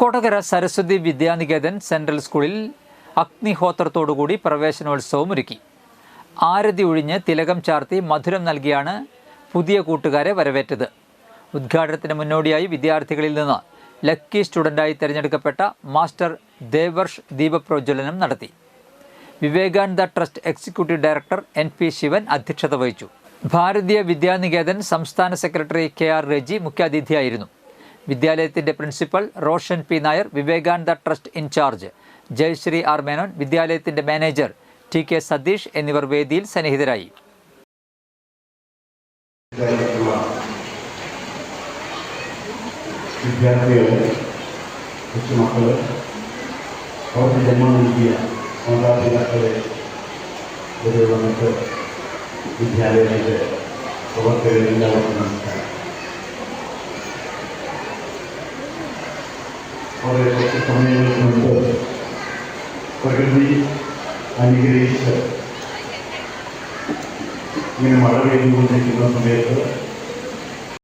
Kodakara Saraswati Vidya Niketan central സ്കൂളിൽ അഗ്നിഹോത്രത്തോടുകൂടി പ്രവേശനോത്സവം ഒരുക്കി. ആരതി ഒഴിഞ്ഞ് തിലകം ചാർത്തി മധുരം നൽകിയാണ് പുതിയ കൂട്ടുകാരെ വരവേറ്റത്. ഉദ്ഘാടനത്തിന് മുന്നോടിയായി വിദ്യാർത്ഥികളിൽ നിന്ന് ലക്കി സ്റ്റുഡൻ്റായി തിരഞ്ഞെടുക്കപ്പെട്ട മാസ്റ്റർ ദേവർഷ് ദീപപ്രോജ്വലനം നടത്തി. Vivekananda trust executive director NP Shivan അധ്യക്ഷത വഹിച്ചു. ഭാരതീയ വിദ്യാനികേതൻ സംസ്ഥാന സെക്രട്ടറി KR റെജി മുഖ്യാതിഥിയായിരുന്നു. വിദ്യാലയത്തിൻ്റെ principal Roshan P Nair, Vivekananda trust in charge Jayasree R Menon, വിദ്യാലയത്തിൻ്റെ മാനേജർ TK സതീഷ് എന്നിവർ വേദിയിൽ സന്നിഹിതരായി. വിദ്യാർത്ഥികളെ, കൊച്ചുമക്കളെ, അവർക്ക് ജന്മം നൽകിയ മാതാപിതാക്കളെ, ഒരു വന്നിട്ട് വിദ്യാലയത്തിൻ്റെ പ്രവർത്തകരെ എല്ലാവർക്കും നമസ്കാരം. വളരെ കുറച്ച് സമയങ്ങൾക്ക് മുൻപ് പ്രകൃതി അനുഗ്രഹിച്ച് ഇങ്ങനെ മഴ പെയ്തുകൊണ്ടിരിക്കുന്ന സമയത്ത്